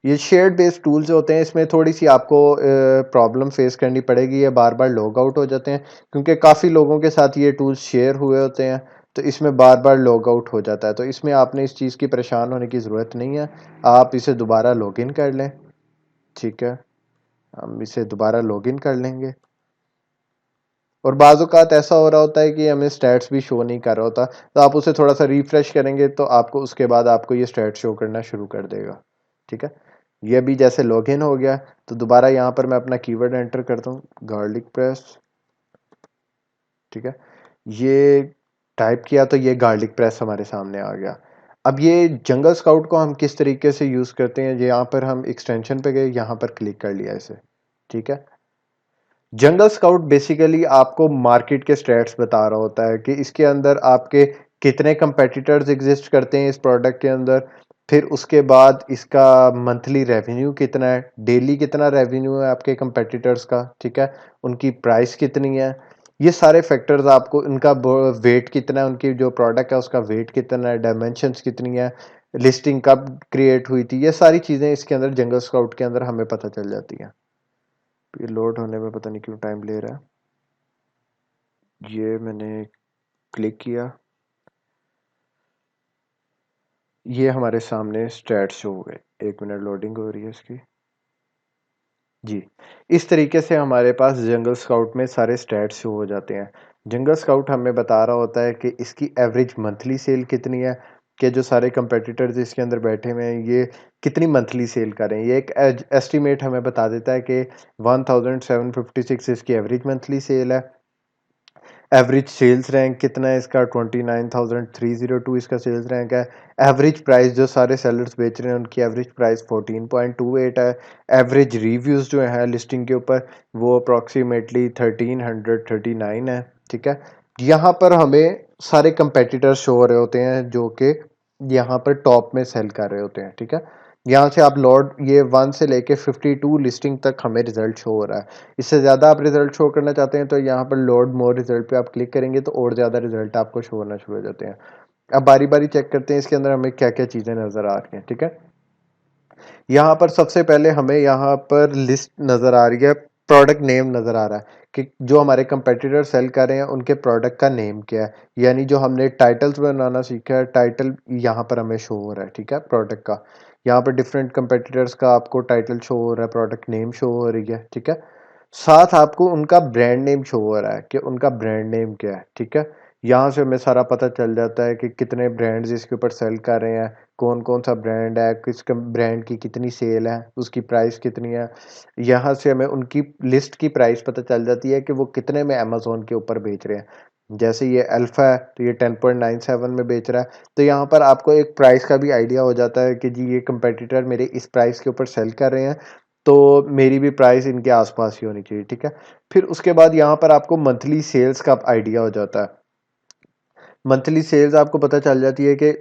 ये shared based tools होते हैं, इसमें थोड़ी-सी आपको प्रॉब्लम फेस करनी पड़ेगी, ये बार-बार लॉग आउट हो जाते हैं क्योंकि काफ़ी लोगों के साथ ये टूल्स शेयर हुए होते हैं, तो इसमें बार-बार लॉग आउट हो जाता है। तो इसमें आपने इस चीज़ की परेशान होने की ज़रूरत नहीं है, आप इसे दोबारा लॉगिन कर लें, ठीक है? हम इसे दोबारा लॉगिन कर लेंगे। और बाज़ औक़ात ऐसा हो रहा होता है कि हमें स्टैट्स भी शो नहीं कर रहा होता, तो आप उसे थोड़ा-सा रिफ्रेश करेंगे तो आपको उसके बाद आपको ये स्टैट्स शो करना शुरू कर देगा, ठीक है? ये अभी जैसे लॉगिन हो गया, तो दोबारा यहाँ पर मैं अपना कीवर्ड एंटर करता हूँ, गार्लिक प्रेस, ठीक है? ये टाइप किया तो ये गार्लिक प्रेस हमारे सामने आ गया। अब ये जंगल स्काउट को हम किस तरीके से यूज़ करते हैं, यहाँ पर हम एक्सटेंशन पे गए, यहाँ पर क्लिक कर लिया इसे, ठीक है? जंगल स्काउट बेसिकली आपको मार्केट के स्टैट्स बता रहा होता है कि इसके अंदर आपके कितने कंपेटिटर्स एग्जिस्ट करते हैं इस प्रोडक्ट के अंदर, फिर उसके बाद इसका मंथली रेवेन्यू कितना है, डेली कितना रेवेन्यू है आपके कंपेटिटर्स का, ठीक है, उनकी प्राइस कितनी है, ये सारे फैक्टर्स आपको, उनका वेट कितना है, उनकी जो प्रोडक्ट है उसका वेट कितना है, डायमेंशंस कितनी है, लिस्टिंग कब क्रिएट हुई थी, ये सारी चीज़ें इसके अंदर जंगल स्काउट के अंदर हमें पता चल जाती हैं। ये लोड होने में पता नहीं क्यों टाइम ले रहा है। ये मैंने क्लिक किया, ये हमारे सामने स्टैट्स शो हो गए। 1 मिनट लोडिंग हो रही है इसकी। जी, इस तरीके से हमारे पास जंगल स्काउट में सारे स्टैट्स शो हो जाते हैं। जंगल स्काउट हमें बता रहा होता है कि इसकी एवरेज मंथली सेल कितनी है, कि जो सारे कंपेटिटर्स इसके अंदर बैठे हुए हैं ये कितनी मंथली सेल कर रहे हैं। ये एक एस्टिमेट हमें बता देता है कि 1756 इसकी एवरेज मंथली सेल है। एवरेज सेल्स रैंक कितना है इसका, 29,302 इसका सेल्स रैंक है। एवरेज प्राइस जो सारे सेलर्स बेच रहे हैं उनकी एवरेज प्राइस 14.28 है। एवरेज रिव्यूज़ जो है लिस्टिंग के ऊपर वो अप्रॉक्सीमेटली 1339 है, ठीक है। यहाँ पर हमें सारे कंपेटिटर्स शो हो रहे होते हैं जो कि यहाँ पर टॉप में सेल कर रहे होते हैं, ठीक है। यहाँ से आप लॉट ये 1 से लेके 52 लिस्टिंग तक हमें रिजल्ट शो हो रहा है। इससे ज़्यादा आप रिजल्ट शो करना चाहते हैं तो यहाँ पर लोड मोर रिजल्ट पे आप क्लिक करेंगे तो और ज़्यादा रिजल्ट आपको शो होना शुरू हो जाते हैं। अब बारी बारी चेक करते हैं इसके अंदर हमें क्या क्या चीज़ें नज़र आ रही हैं, ठीक है। यहाँ पर सबसे पहले हमें यहाँ पर लिस्ट नज़र आ रही है, प्रोडक्ट नेम नज़र आ रहा है कि जो हमारे कंपेटिटर सेल कर रहे हैं उनके प्रोडक्ट का नेम क्या है, यानी जो हमने टाइटल्स बनाना सीखा है टाइटल यहाँ पर हमें शो हो रहा है, ठीक है, प्रोडक्ट का। यहाँ पर डिफरेंट कंपेटिटर्स का आपको टाइटल शो हो रहा है, प्रोडक्ट नेम शो हो रही है, ठीक है। साथ आपको उनका ब्रांड नेम शो हो रहा है कि उनका ब्रांड नेम क्या है, ठीक है। यहाँ से हमें सारा पता चल जाता है कि कितने ब्रांड्स इसके ऊपर सेल कर रहे हैं, कौन कौन सा ब्रांड है, किस ब्रांड की कितनी सेल है, उसकी प्राइस कितनी है। यहाँ से हमें उनकी लिस्ट की प्राइस पता चल जाती है कि वो कितने में अमेजोन के ऊपर बेच रहे हैं। जैसे ये अल्फा है तो ये 10.97 में बेच रहा है, तो यहाँ पर आपको एक प्राइस का भी आइडिया हो जाता है कि जी ये कंपेटिटर मेरे इस प्राइस के ऊपर सेल कर रहे हैं, तो मेरी भी प्राइस इनके आसपास ही होनी चाहिए, ठीक है। फिर उसके बाद यहाँ पर आपको मंथली सेल्स का आइडिया हो जाता है। मंथली सेल्स आपको पता चल जाती है कि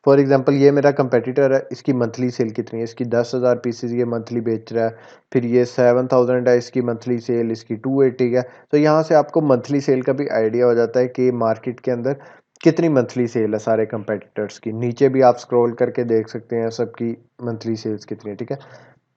फॉर एग्जांपल ये मेरा कंपेटिटर है, इसकी मंथली सेल कितनी है, इसकी 10,000 पीसेस ये मंथली बेच रहा है, फिर ये 7,000 है इसकी मंथली सेल, इसकी 280 है। तो यहाँ से आपको मंथली सेल का भी आइडिया हो जाता है कि मार्केट के अंदर कितनी मंथली सेल है सारे कंपेटिटर्स की। नीचे भी आप स्क्रॉल करके देख सकते हैं सबकी मंथली सेल्स कितनी है, ठीक है।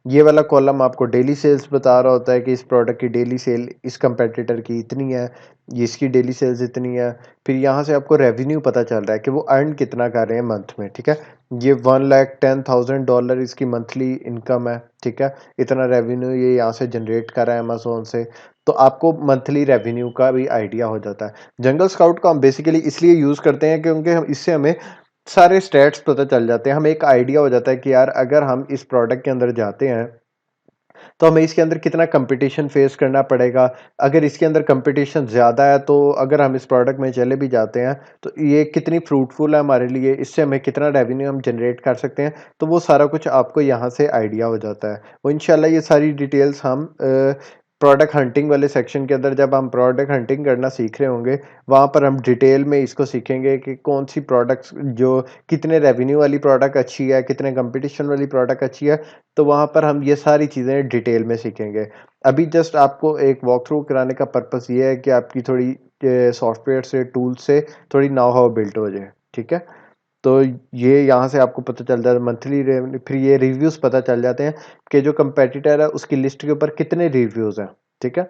ये वाला कॉलम आपको डेली सेल्स बता रहा होता है कि इस प्रोडक्ट की डेली सेल इस कंपेटिटर की इतनी है, ये इसकी डेली सेल्स इतनी है। फिर यहाँ से आपको रेवेन्यू पता चल रहा है कि वो अर्न कितना कर रहे हैं मंथ में, ठीक है। ये $110,000 इसकी मंथली इनकम है, ठीक है। इतना रेवेन्यू ये यहाँ से जनरेट कर रहा है अमेज़न से, तो आपको मंथली रेवेन्यू का भी आइडिया हो जाता है। जंगल स्काउट को हम बेसिकली इसलिए यूज़ करते हैं क्योंकि हम इससे हमें सारे स्टैट्स पता चल जाते हैं, हमें एक आइडिया हो जाता है कि यार अगर हम इस प्रोडक्ट के अंदर जाते हैं तो हमें इसके अंदर कितना कंपटीशन फेस करना पड़ेगा। अगर इसके अंदर कंपटीशन ज़्यादा है तो अगर हम इस प्रोडक्ट में चले भी जाते हैं तो ये कितनी फ्रूटफुल है हमारे लिए, इससे हमें कितना रेवेन्यू हम जनरेट कर सकते हैं, तो वो सारा कुछ आपको यहाँ से आइडिया हो जाता है। वो इंशाल्लाह ये सारी डिटेल्स हम प्रोडक्ट हंटिंग वाले सेक्शन के अंदर जब हम प्रोडक्ट हंटिंग करना सीख रहे होंगे, वहाँ पर हम डिटेल में इसको सीखेंगे कि कौन सी प्रोडक्ट्स जो कितने रेवेन्यू वाली प्रोडक्ट अच्छी है, कितने कंपटीशन वाली प्रोडक्ट अच्छी है, तो वहाँ पर हम ये सारी चीज़ें डिटेल में सीखेंगे। अभी जस्ट आपको एक वॉक थ्रू कराने का पर्पस ये है कि आपकी थोड़ी सॉफ्टवेयर से, टूल से थोड़ी नॉउ हाउ बिल्ड हो जाए, ठीक है? तो ये यहाँ से आपको पता चल जाता है मंथली रेवेन्यू। फिर ये रिव्यूज़ पता चल जाते हैं कि जो कंपेटिटर है उसकी लिस्ट के ऊपर कितने रिव्यूज़ हैं, ठीक है?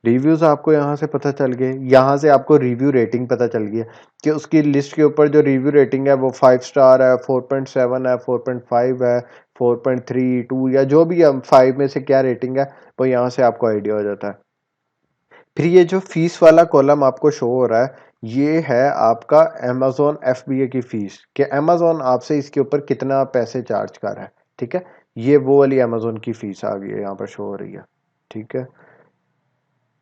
रिव्यूज़ आपको यहाँ से पता चल गए। यहाँ से आपको रिव्यू रेटिंग पता चल गई है कि उसकी लिस्ट के ऊपर जो रिव्यू रेटिंग है वो 5 स्टार है, 4.7 है, 4.5 है, 4.3, 2 या जो भी है 5 में से क्या रेटिंग है, वो यहाँ से आपको आइडिया हो जाता है। फिर ये जो फीस वाला कॉलम आपको शो हो रहा है, ये है आपका अमेज़न एफबीए की फीस, कि अमेज़न आपसे इसके ऊपर कितना पैसे चार्ज कर रहा है, ठीक है? ये वो वाली अमेज़न की फीस आ गई है, यहाँ पर शो हो रही है, ठीक है?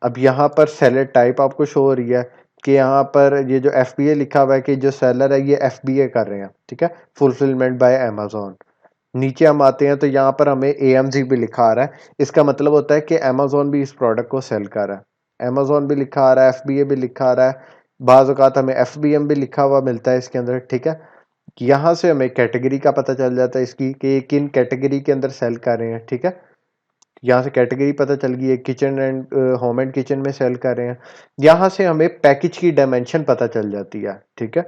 अब यहाँ पर सेलर टाइप आपको शो हो रही है कि यहाँ पर ये जो एफबीए लिखा हुआ है कि जो सेलर है ये एफबीए कर रहे हैं, ठीक है? Fulfilment bye Amazon. नीचे हम आते हैं तो यहाँ पर हमें एएमजी भी लिखा आ रहा है। इसका मतलब होता है कि अमेज़न भी इस प्रोडक्ट को सेल कर रहा है। अमेज़न भी लिखा आ रहा है, एफबीए भी लिखा आ रहा है, बाज़ औक़ात हमें एफबीएम भी लिखा हुआ मिलता है इसके अंदर, ठीक है? यहाँ से हमें कैटेगरी का पता चल जाता है इसकी कि ये किन कैटेगरी के अंदर सेल कर रहे हैं, ठीक है? यहाँ से कैटेगरी पता चल गई है, kitchen and home and kitchen में सेल कर रहे हैं। यहाँ से हमें पैकेज की डायमेंशन पता चल जाती है, ठीक है?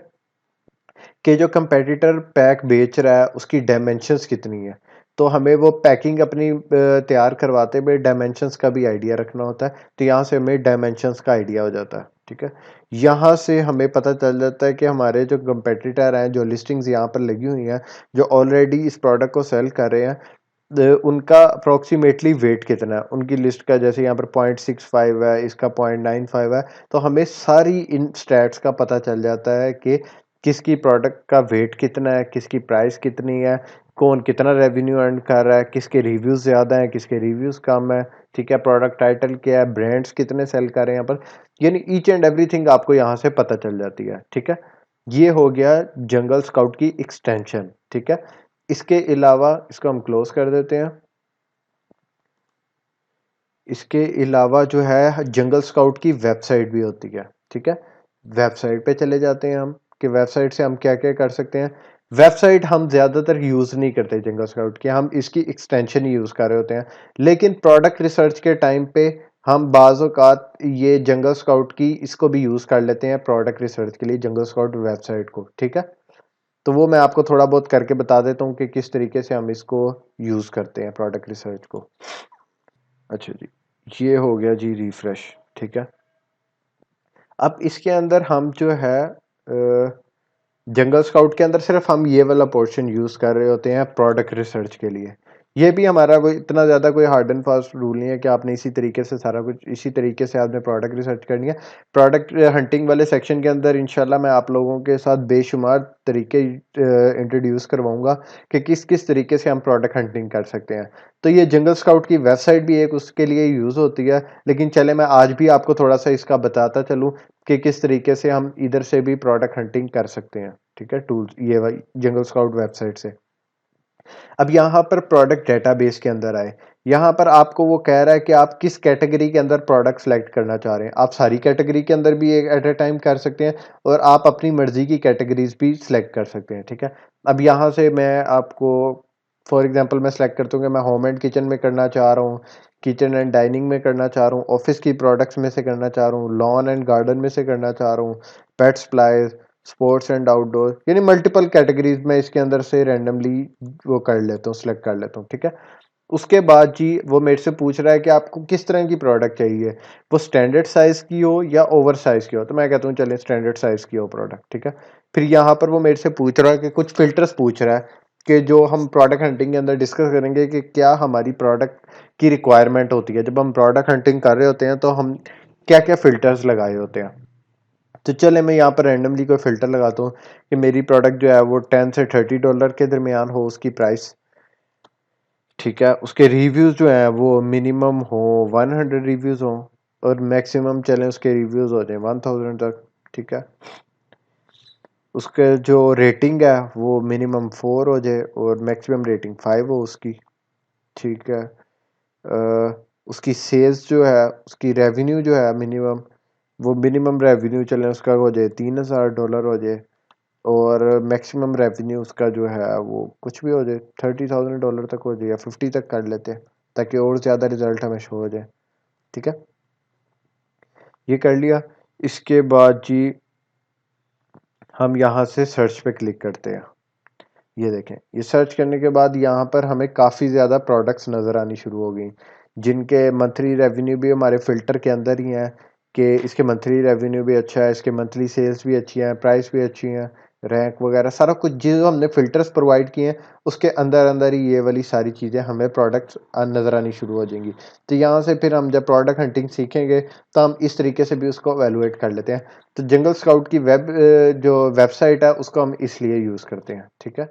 कि जो कंपेटिटर पैक बेच रहा है उसकी डायमेंशंस कितनी है। तो हमें वो पैकिंग अपनी तैयार करवाते हुए डायमेंशंस का भी आइडिया रखना होता है, तो यहाँ से हमें डायमेंशंस का आइडिया हो जाता है, ठीक है? यहाँ से हमें पता चल जाता है कि हमारे जो कंपेटिटर हैं, जो लिस्टिंग्स यहाँ पर लगी हुई हैं, जो ऑलरेडी इस प्रोडक्ट को सेल कर रहे हैं, उनका अप्रोक्सीमेटली वेट कितना है, उनकी लिस्ट का, जैसे यहाँ पर 0.65 है, इसका 0.95 है, तो हमें सारी इन स्टैट्स का पता चल जाता है कि किसकी प्रोडक्ट का वेट कितना है, किसकी प्राइस कितनी है, कौन कितना रेवेन्यू अर्न कर रहा है, किसके रिव्यूज़ ज़्यादा हैं, किसके रिव्यूज़ कम है, ठीक है? प्रोडक्ट टाइटल क्या है, ब्रांड्स कितने सेल कर रहे हैं यहाँ पर, यानी ईच एंड एवरीथिंग आपको यहाँ से पता चल जाती है, ठीक है? ये हो गया जंगल स्काउट की एक्सटेंशन, ठीक है? इसके अलावा इसको हम क्लोज कर देते हैं। इसके अलावा जो है जंगल स्काउट की वेबसाइट भी होती है, ठीक है? वेबसाइट पे चले जाते हैं हम कि वेबसाइट से हम क्या-क्या कर सकते हैं। वेबसाइट हम ज़्यादातर यूज़ नहीं करते जंगल स्काउट की, हम इसकी एक्सटेंशन ही यूज़ कर रहे होते हैं। लेकिन प्रोडक्ट रिसर्च के टाइम पे हम बाज़ औक़ात ये जंगल स्काउट की इसको भी यूज़ कर लेते हैं प्रोडक्ट रिसर्च के लिए, जंगल स्काउट वेबसाइट को, ठीक है? तो वो मैं आपको थोड़ा बहुत करके बता देता हूँ कि किस तरीके से हम इसको यूज़ करते हैं प्रोडक्ट रिसर्च को। अच्छा जी, ये हो गया जी रिफ्रेश, ठीक है? अब इसके अंदर हम जो है जंगल स्काउट के अंदर सिर्फ हम ये वाला पोर्शन यूज़ कर रहे होते हैं प्रोडक्ट रिसर्च के लिए। ये भी हमारा कोई इतना ज़्यादा कोई हार्ड एंड फास्ट रूल नहीं है कि आपने इसी तरीके से सारा कुछ इसी तरीके से आपने प्रोडक्ट रिसर्च करनी है। प्रोडक्ट हंटिंग वाले सेक्शन के अंदर इंशाल्लाह मैं आप लोगों के साथ बेशुमार तरीके इंट्रोड्यूस करवाऊँगा कि किस-किस तरीके से हम प्रोडक्ट हंटिंग कर सकते हैं। तो ये जंगल स्काउट की वेबसाइट भी एक उसके लिए यूज़ होती है, लेकिन चले मैं आज भी आपको थोड़ा-सा इसका बताता चलूँ कि किस तरीके से हम इधर से भी प्रोडक्ट हंटिंग कर सकते हैं, ठीक है? टूल्स ये वाली जंगल स्काउट वेबसाइट से। अब यहाँ पर प्रोडक्ट डेटाबेस के अंदर आए, यहाँ पर आपको वो कह रहा है कि आप किस कैटेगरी के अंदर प्रोडक्ट सेलेक्ट करना चाह रहे हैं। आप सारी कैटेगरी के अंदर भी एक एट अ टाइम कर सकते हैं और आप अपनी मर्ज़ी की कैटेगरीज़ भी सिलेक्ट कर सकते हैं, ठीक है? अब यहाँ से मैं आपको फॉर एग्ज़ाम्पल मैं सेलेक्ट करता हूँ कि मैं होम एंड किचन में करना चाह रहा हूँ, किचन एंड डाइनिंग में करना चाह रहा हूँ, ऑफ़िस की प्रोडक्ट्स में से करना चाह रहा हूँ, लॉन एंड गार्डन में से करना चाह रहा हूँ, पेट सप्लाईज़, स्पोर्ट्स एंड आउटडोर, यानी मल्टीपल कैटेगरीज़ में इसके अंदर से रैंडमली वो कर लेता हूँ, सिलेक्ट कर लेता हूँ, ठीक है? उसके बाद जी वो मेरे से पूछ रहा है कि आपको किस तरह की प्रोडक्ट चाहिए, वो स्टैंडर्ड साइज़ की हो या ओवर साइज़ की हो, तो मैं कहता हूँ चलें स्टैंडर्ड साइज़ की हो प्रोडक्ट, ठीक है? फिर यहाँ पर वो मेरे से पूछ रहा है कि कुछ फ़िल्टर्स पूछ रहा है कि जो हम प्रोडक्ट हंटिंग के अंदर डिस्कस करेंगे कि क्या हमारी प्रोडक्ट की रिक्वायरमेंट होती है। जब हम प्रोडक्ट हंटिंग कर रहे होते हैं तो हम क्या-क्या फ़िल्टर्स लगाए होते हैं। तो चलें मैं यहाँ पर रैंडमली कोई फ़िल्टर लगाता हूँ कि मेरी प्रोडक्ट जो है वो $10 से $30 के दरमियान हो उसकी प्राइस, ठीक है? उसके रिव्यूज़ जो हैं वो मिनिमम हो 100 रिव्यूज़ हों और मैक्सिमम चलें उसके रिव्यूज़ हो जाएँ 1000 तक, ठीक है? उसके जो रेटिंग है वो मिनिमम 4 हो जाए और मैक्सिमम रेटिंग 5 हो उसकी, ठीक है? उसकी सेल्स जो है, उसकी रेवेन्यू जो है मिनिमम, वो मिनिमम रेवेन्यू चलें उसका हो जाए $3000 हो जाए और मैक्सिमम रेवेन्यू उसका जो है वो कुछ भी हो जाए $30,000 तक हो जाए या 50 तक कर लेते हैं ताकि और ज़्यादा रिजल्ट हमें शो हो जाए, ठीक है? ये कर लिया। इसके बाद जी हम यहाँ से सर्च पे क्लिक करते हैं। ये देखें, ये सर्च करने के बाद यहाँ पर हमें काफ़ी ज़्यादा प्रोडक्ट्स नज़र आनी शुरू हो गई, जिनके मंथली रेवेन्यू भी हमारे फ़िल्टर के अंदर ही हैं कि इसके मंथली रेवेन्यू भी अच्छा है, इसके मंथली सेल्स भी अच्छी हैं, प्राइस भी अच्छी हैं, रैंक वगैरह सारा कुछ जो हमने फ़िल्टर्स प्रोवाइड किए हैं, उसके अंदर अंदर ही ये वाली सारी चीज़ें हमें प्रोडक्ट्स नज़र आनी शुरू हो जाएंगी। तो यहाँ से फिर हम जब प्रोडक्ट हंटिंग सीखेंगे तो हम इस तरीके से भी उसको एवेलुएट कर लेते हैं। तो जंगल स्काउट की जो वेबसाइट है उसको हम इसलिए यूज़ करते हैं। ठीक है।